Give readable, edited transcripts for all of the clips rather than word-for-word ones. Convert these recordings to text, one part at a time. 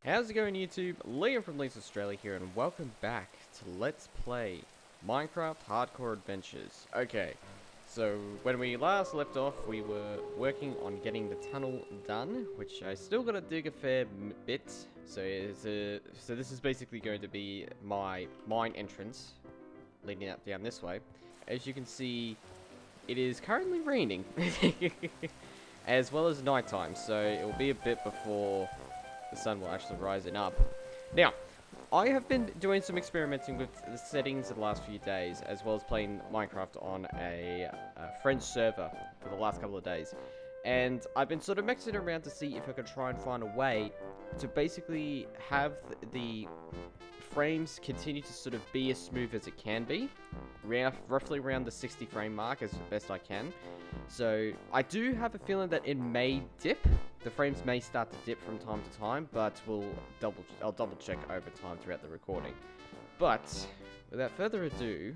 How's it going, YouTube? Liam from Leeds Australia here, and welcome back to Let's Play Minecraft Hardcore Adventures. Okay, so when we last left off, we were working on getting the tunnel done, which I still gotta dig a fair bit. So this is basically going to be my mine entrance, leading up down this way. As you can see, it is currently raining, as well as nighttime, so it will be a bit before the sun will actually rising up. Now, I have been doing some experimenting with the settings the last few days, as well as playing Minecraft on a friend's server for the last couple of days. And I've been sort of mixing around to see if I could try and find a way to basically have the frames continue to sort of be as smooth as it can be, roughly around the 60 frame mark as best I can. So I do have a feeling that it may dip. The frames may start to dip from time to time, but I'll double check over time throughout the recording. But without further ado,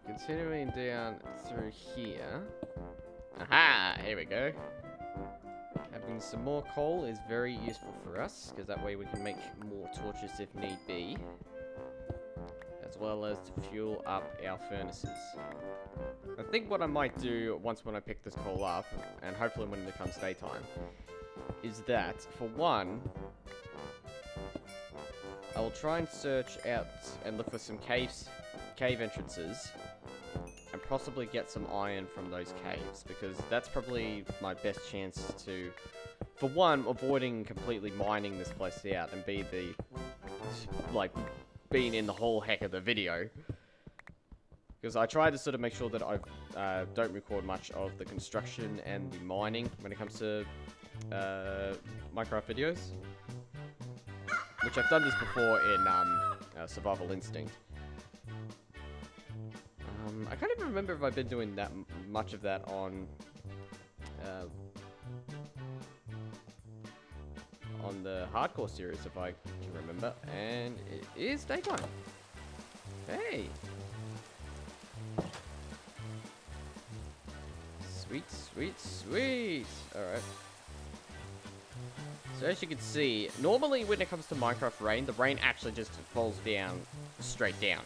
continuing down through here. Aha! Here we go. Having some more coal is very useful for us, because that way we can make more torches if need be, as well as to fuel up our furnaces. I think what I might do when I pick this coal up, and hopefully when it becomes daytime, is that, for one, I will try and search out and look for some cave entrances, and possibly get some iron from those caves, because that's probably my best chance to, for one, avoiding completely mining this place out, and being in the whole heck of the video. Because I try to sort of make sure that I don't record much of the construction and the mining when it comes to Minecraft videos. Which I've done this before in Survival Instinct. I can't even remember if I've been doing that much of that on the Hardcore series, if I can remember. And it is daytime. Hey! Sweet, sweet, sweet! Alright. So as you can see, normally when it comes to Minecraft rain, the rain actually just falls down, straight down.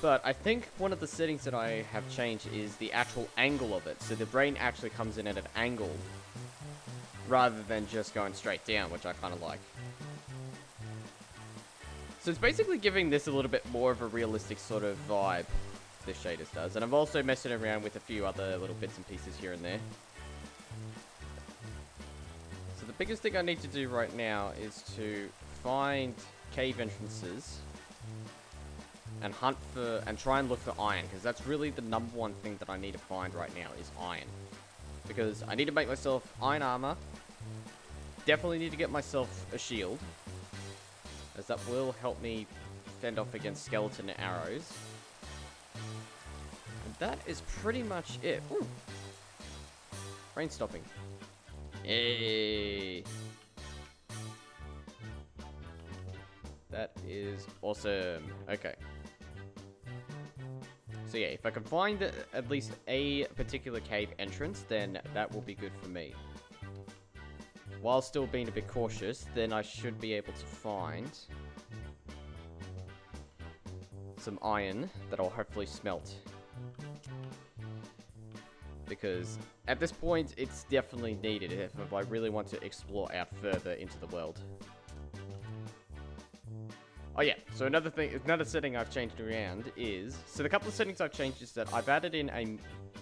But I think one of the settings that I have changed is the actual angle of it. So the rain actually comes in at an angle, rather than just going straight down, which I kind of like. So it's basically giving this a little bit more of a realistic sort of vibe, this shaders does. And I've also messed around with a few other little bits and pieces here and there. So the biggest thing I need to do right now is to find cave entrances and hunt for, and try and look for iron, because that's really the number one thing that I need to find right now is iron. Because I need to make myself iron armor. Definitely need to get myself a shield, as that will help me fend off against skeleton arrows. And that is pretty much it. Ooh. Rain stopping. Hey. That is awesome. Okay. So yeah, if I can find at least a particular cave entrance, then that will be good for me. While still being a bit cautious, then I should be able to find some iron that I'll hopefully smelt. Because at this point, it's definitely needed if I really want to explore out further into the world. Oh yeah, so another setting I've changed around is, so the couple of settings I've changed is that I've added in a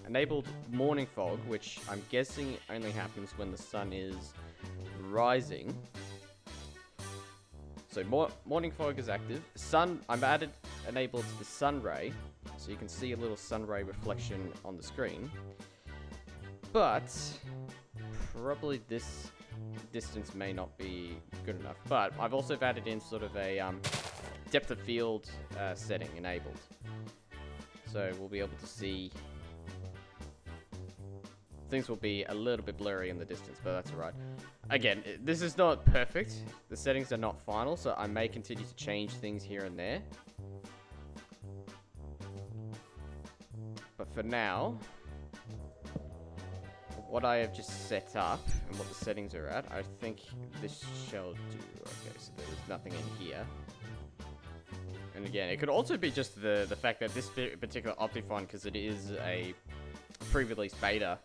enabled morning fog, which I'm guessing only happens when the sun is rising. So morning fog is active. I've enabled the sun ray, so you can see a little sun ray reflection on the screen. But probably this distance may not be good enough. But I've also added in sort of a depth of field setting enabled. So we'll be able to see. Things will be a little bit blurry in the distance, but that's alright. Again, this is not perfect. The settings are not final, so I may continue to change things here and there. But for now, what I have just set up and what the settings are at, I think this shall do. Okay, so there was nothing in here. And again, it could also be just the fact that this particular Optifine, because it is a pre-release beta,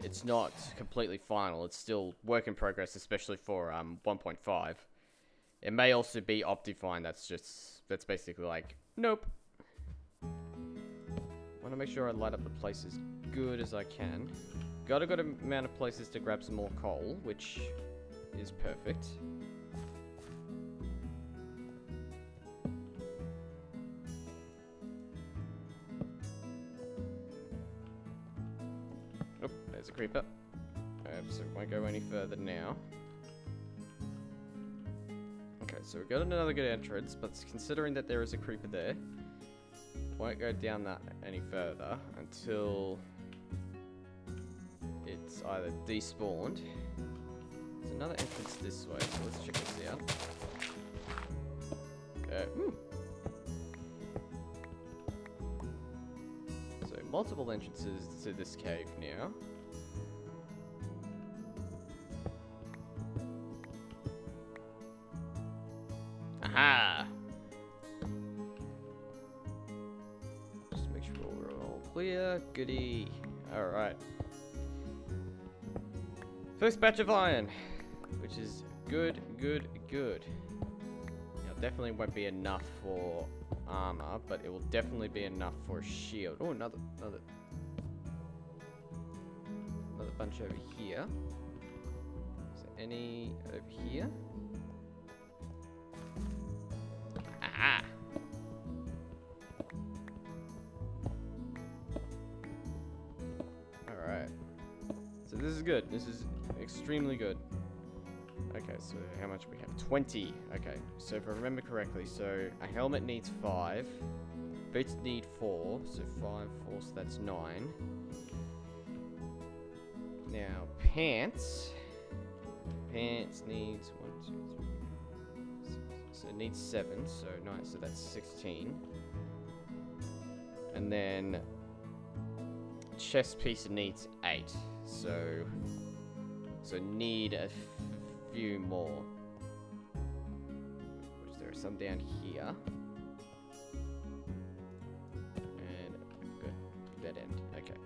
it's not completely final. It's still work in progress, especially for 1.5. It may also be Optifine that's basically like, nope. Want to make sure I light up the place as good as I can. Got a good amount of places to grab some more coal, which is perfect. Oh, there's a creeper. So it won't go any further now. Okay, so we've got another good entrance, but considering that there is a creeper there, won't go down that any further until it's either despawned. There's another entrance this way, so let's check this out. So multiple entrances to this cave now. Aha! Just make sure we're all clear. Goody. Alright. First batch of iron, which is good. Now, definitely won't be enough for armor, but it will definitely be enough for a shield. Oh, another bunch over here. Is there any over here? Aha! Alright. So this is good. This is extremely good. Okay, so how much we have? 20. Okay, so if I remember correctly, so a helmet needs 5. Boots need 4. So 5, 4, so that's 9. Now, pants. Pants needs 1, 2, 3. So it needs 7, so 9, so that's 16. And then chest piece needs 8, so need a few more. Which there are some down here. And good, dead end. Okay.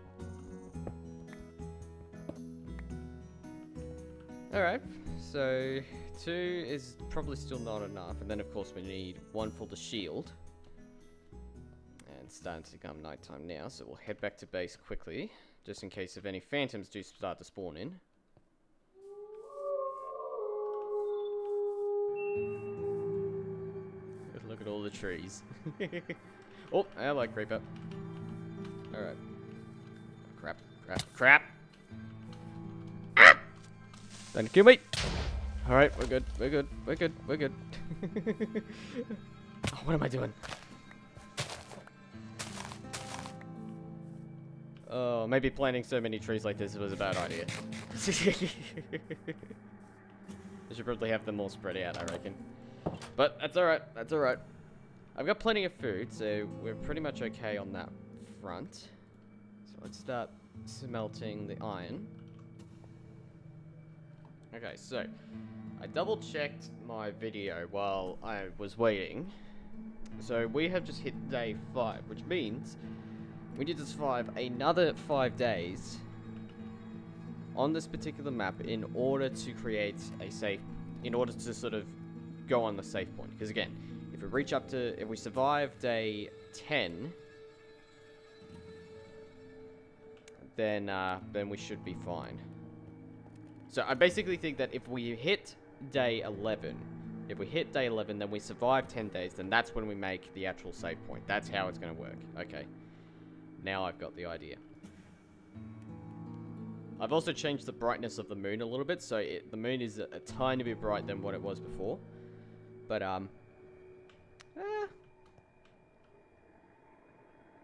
Alright, so 2 is probably still not enough, and then of course we need 1 for the shield. And it's starting to become nighttime now, so we'll head back to base quickly, just in case if any phantoms do start to spawn in. Look at all the trees. Oh, hello creeper. Alright. Crap. Don't kill me. Alright, we're good. Oh, what am I doing? Oh, maybe planting so many trees like this was a bad idea. I should probably have them all spread out, I reckon. But that's alright. I've got plenty of food, so we're pretty much okay on that front. So let's start smelting the iron. Okay, so I double checked my video while I was waiting. So we have just hit day 5, which means we need to survive another 5 days on this particular map in order to create a safe, in order to sort of go on the safe point. Because again, if we survive day 10, then we should be fine. So I basically think that if we hit day 11, then we survive 10 days, then that's when we make the actual save point. That's how it's going to work. Okay. Now I've got the idea. I've also changed the brightness of the moon a little bit, so the moon is a tiny bit bright than what it was before. But,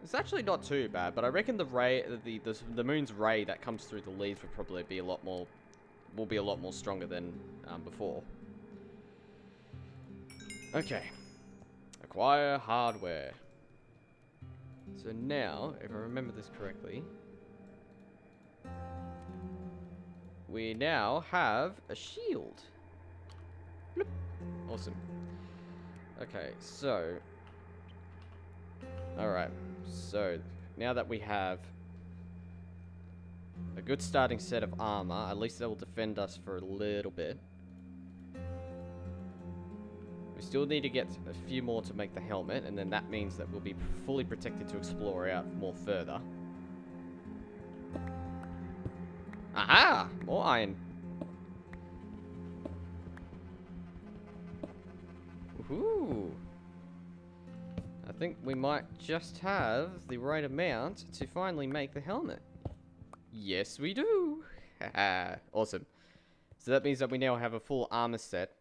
it's actually not too bad, but I reckon the moon's ray that comes through the leaves would probably be a lot more stronger than before. Okay. Acquire hardware. So now, if I remember this correctly, we now have a shield. Bloop. Awesome. Okay, so... Alright, so now that we have a good starting set of armor, at least that will defend us for a little bit. We still need to get a few more to make the helmet, and then that means that we'll be fully protected to explore out more further. Aha! More iron. Woohoo! I think we might just have the right amount to finally make the helmet. Yes, we do! Haha, awesome. So that means that we now have a full armor set.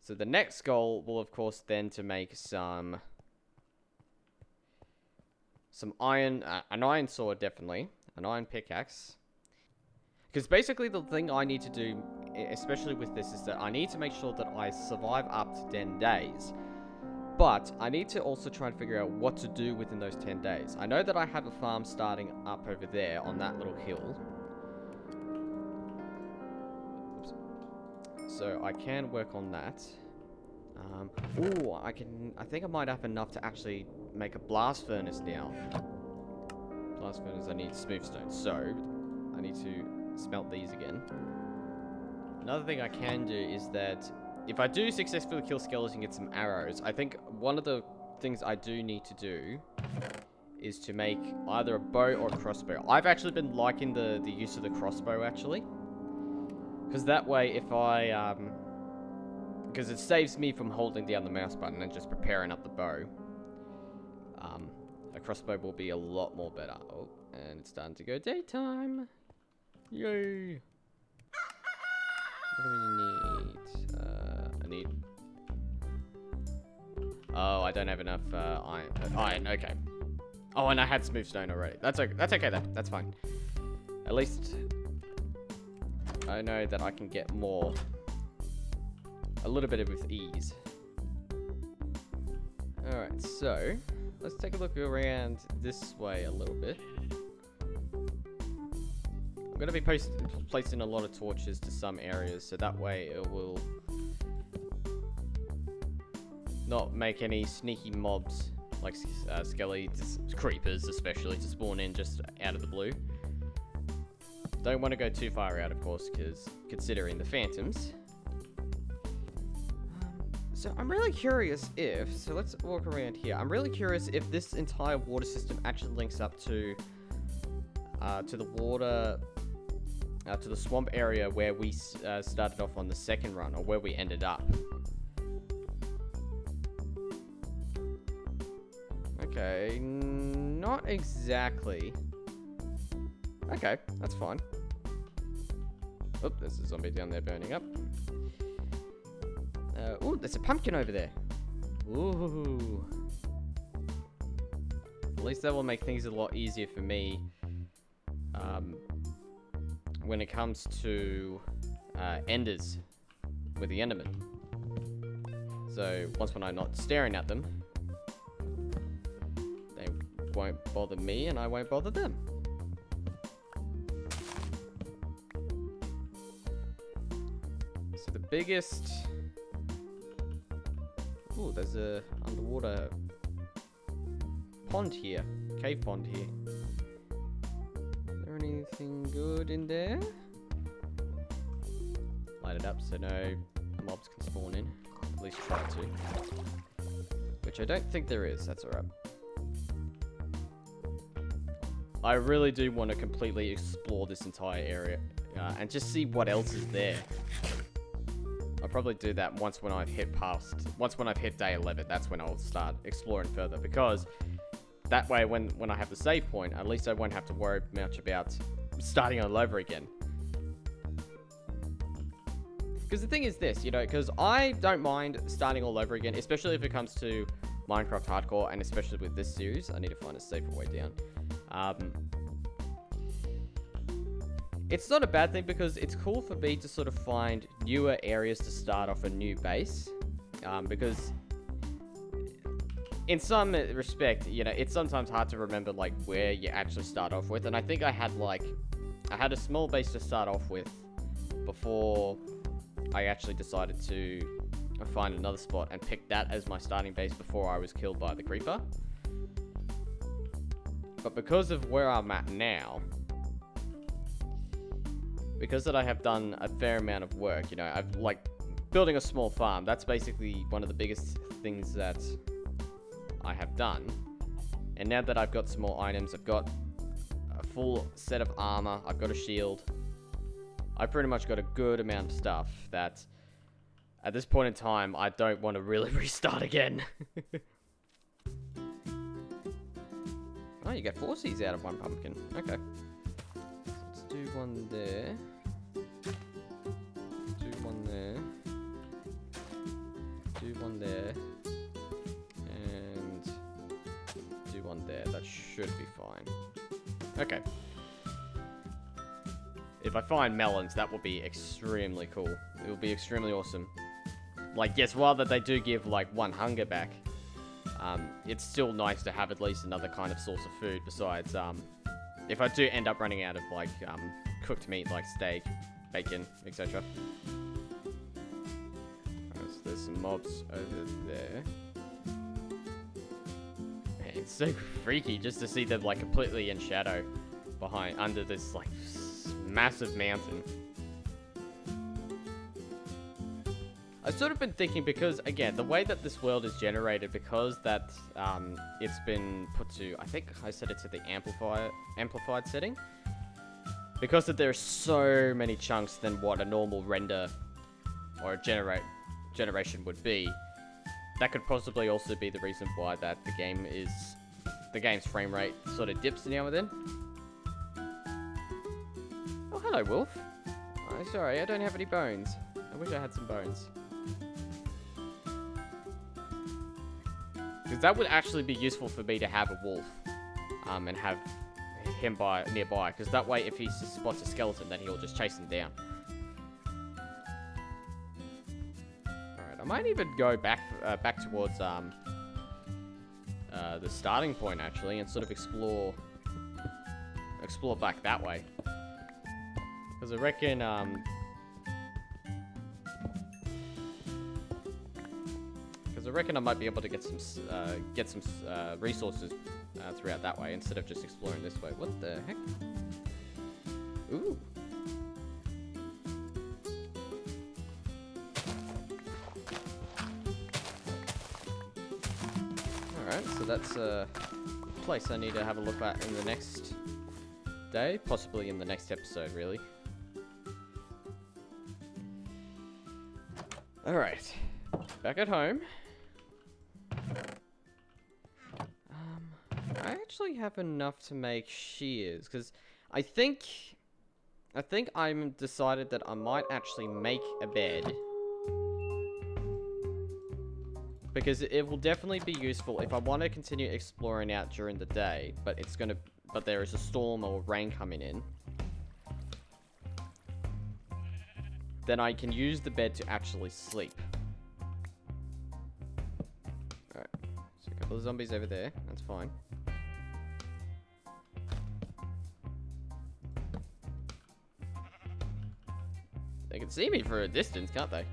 So the next goal will, of course, then to make some iron, an iron sword, definitely. An iron pickaxe. Because basically the thing I need to do, especially with this, is that I need to make sure that I survive up to 10 days. But I need to also try and figure out what to do within those 10 days. I know that I have a farm starting up over there on that little hill. Oops. So I can work on that. Ooh, I think I might have enough to actually make a blast furnace now. Blast furnace, I need smooth stone. So I need to smelt these again. Another thing I can do is that if I do successfully kill skeletons and get some arrows, I think one of the things I do need to do is to make either a bow or a crossbow. I've actually been liking the use of the crossbow, actually. Because that way, if I, because it saves me from holding down the mouse button and just preparing up the bow. A crossbow will be a lot more better. Oh, and it's starting to go daytime. Yay! What do we need? I need... Oh, I don't have enough iron. Iron, okay. Oh, and I had smooth stone already. That's okay then. That's fine. At least I know that I can get more. A little bit with ease. Alright, so let's take a look around this way a little bit. I'm going to be placing a lot of torches to some areas, so that way it will not make any sneaky mobs, like skeletons, creepers especially, to spawn in just out of the blue. Don't want to go too far out, of course, because considering the phantoms. So I'm really curious if, so let's walk around here. I'm really curious if this entire water system actually links up to the water, to the swamp area where we started off on the second run, or where we ended up. Okay, not exactly. Okay, that's fine. Oh, there's a zombie down there burning up. Ooh, there's a pumpkin over there. Ooh. At least that will make things a lot easier for me when it comes to enders with the enderman. So once when I'm not staring at them, they won't bother me and I won't bother them. So the biggest... Ooh, there's a underwater pond here. Cave pond here. Is there anything good in there? Light it up so no mobs can spawn in. At least try to. Which I don't think there is. That's alright. I really do want to completely explore this entire area and just see what else is there. I'll probably do that once when I've hit day 11, that's when I'll start exploring further, because that way when I have the save point, at least I won't have to worry much about starting all over again. Because the thing is this, you know, because I don't mind starting all over again, especially if it comes to Minecraft Hardcore, and especially with this series. I need to find a safer way down. It's not a bad thing, because it's cool for me to sort of find newer areas to start off a new base. Because in some respect, you know, it's sometimes hard to remember, like, where you actually start off with. And I think I had, like, I had a small base to start off with before I actually decided to find another spot and pick that as my starting base before I was killed by the creeper. But because of where I'm at now, because that I have done a fair amount of work, you know, I've like building a small farm. That's basically one of the biggest things that I have done. And now that I've got some more items, I've got a full set of armor, I've got a shield. I pretty much got a good amount of stuff that at this point in time, I don't want to really restart again. Oh, you get 4 seeds out of 1 pumpkin. Okay. Let's do one there. Do one there. Do one there. And do one there. That should be fine. Okay. If I find melons, that will be extremely cool. It will be extremely awesome. Like, yes, while that they do give, like, 1 hunger back, it's still nice to have at least another kind of source of food besides, if I do end up running out of, like, cooked meat, like steak, bacon, etc. Alright, so there's some mobs over there. Man, it's so freaky just to see them, like, completely in shadow under this, like, massive mountain. I've sort of been thinking because, again, the way that this world is generated, because that it's been put to, I think I set it to the amplified setting, because that there are so many chunks than what a normal render or a generation would be. That could possibly also be the reason why that the game's frame rate sort of dips now and then. Oh, hello, wolf. Oh, sorry, I don't have any bones. I wish I had some bones. Because that would actually be useful for me to have a wolf. And have him nearby. Because that way, if he spots a skeleton, then he'll just chase him down. Alright, I might even go back towards the starting point, actually, and sort of explore back that way. Because I reckon, I might be able to get some resources throughout that way instead of just exploring this way. What the heck? Ooh. Alright, so that's a place I need to have a look at in the next day, possibly in the next episode, really. Alright, back at home. I actually have enough to make shears, because I think I'm decided that I might actually make a bed. Because it will definitely be useful if I want to continue exploring out during the day, but there is a storm or rain coming in. Then I can use the bed to actually sleep. Alright, so a couple of zombies over there, that's fine. They can see me for a distance, can't they?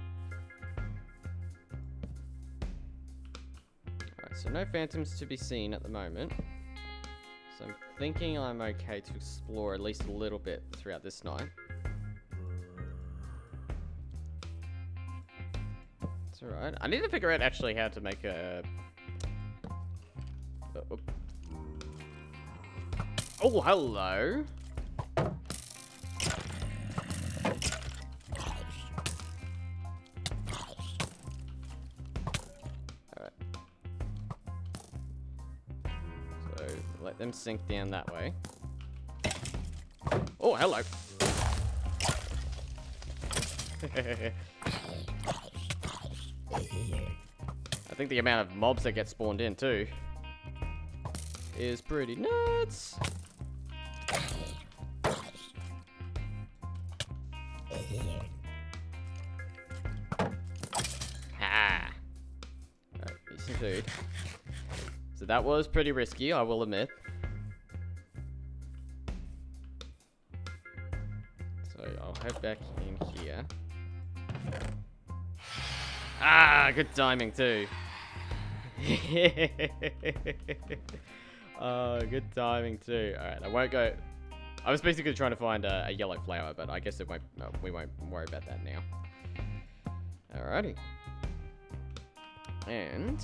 Alright, so no phantoms to be seen at the moment. So I'm thinking I'm okay to explore at least a little bit throughout this night. It's alright. I need to figure out actually how to make a... Oh, hello! Let them sink down that way. Oh, hello. I think the amount of mobs that get spawned in too is pretty nuts. Ha! Alright, eat some food. So that was pretty risky, I will admit. So I'll head back in here. Ah, good timing too. Oh, good timing too. Alright, I won't go... I was basically trying to find a yellow flower, but I guess it won't... No, we won't worry about that now. Alrighty. And...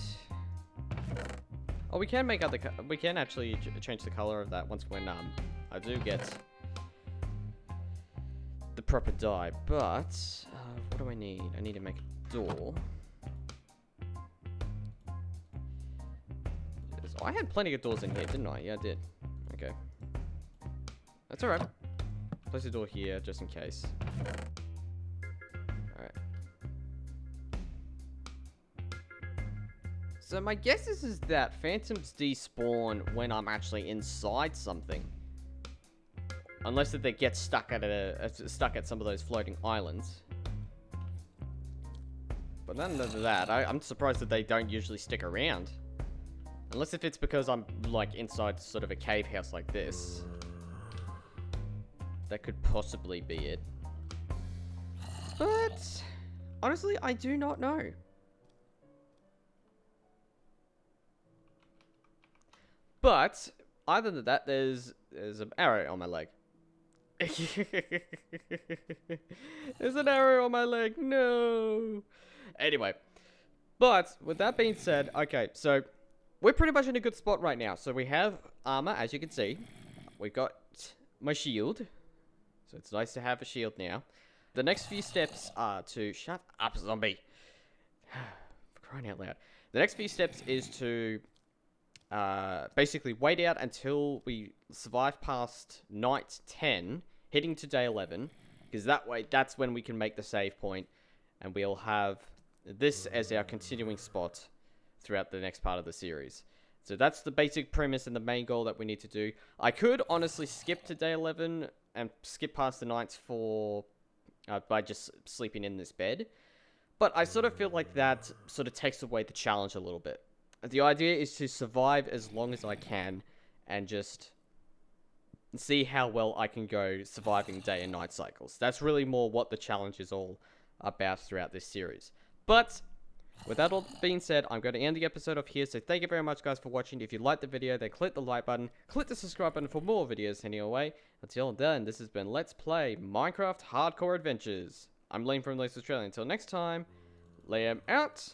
Oh, we can make other... We can actually change the color of that once when, I do get... the proper dye, but... what do I need? I need to make a door. I had plenty of doors in here, didn't I? Yeah, I did. Okay. That's alright. Place a door here, just in case. Alright. So my guess is that phantoms despawn when I'm actually inside something. Unless that they get stuck at some of those floating islands. But other than that, I'm surprised that they don't usually stick around. Unless if it's because I'm, like, inside sort of a cave house like this. That could possibly be it. But, honestly, I do not know. But, other than that, there's an arrow on my leg. There's an arrow on my leg, no! Anyway, but, with that being said, okay, so... we're pretty much in a good spot right now. So we have armor, as you can see. We've got my shield. So it's nice to have a shield now. The next few steps are to... Shut up, zombie. For crying out loud. The next few steps is to basically wait out until we survive past night 10, heading to day 11. Because that way, that's when we can make the save point. And we'll have this as our continuing spot throughout the next part of the series. So that's the basic premise and the main goal that we need to do. I could honestly skip to day 11 and skip past the nights for by just sleeping in this bed. But I sort of feel like that sort of takes away the challenge a little bit. The idea is to survive as long as I can and just see how well I can go surviving day and night cycles. That's really more what the challenge is all about throughout this series. But with that all being said, I'm going to end the episode off here, so thank you very much, guys, for watching. If you liked the video, then click the like button, click the subscribe button for more videos heading your way. Until then, this has been Let's Play Minecraft Hardcore Adventures. I'm Liam from Australia. Until next time, Liam out.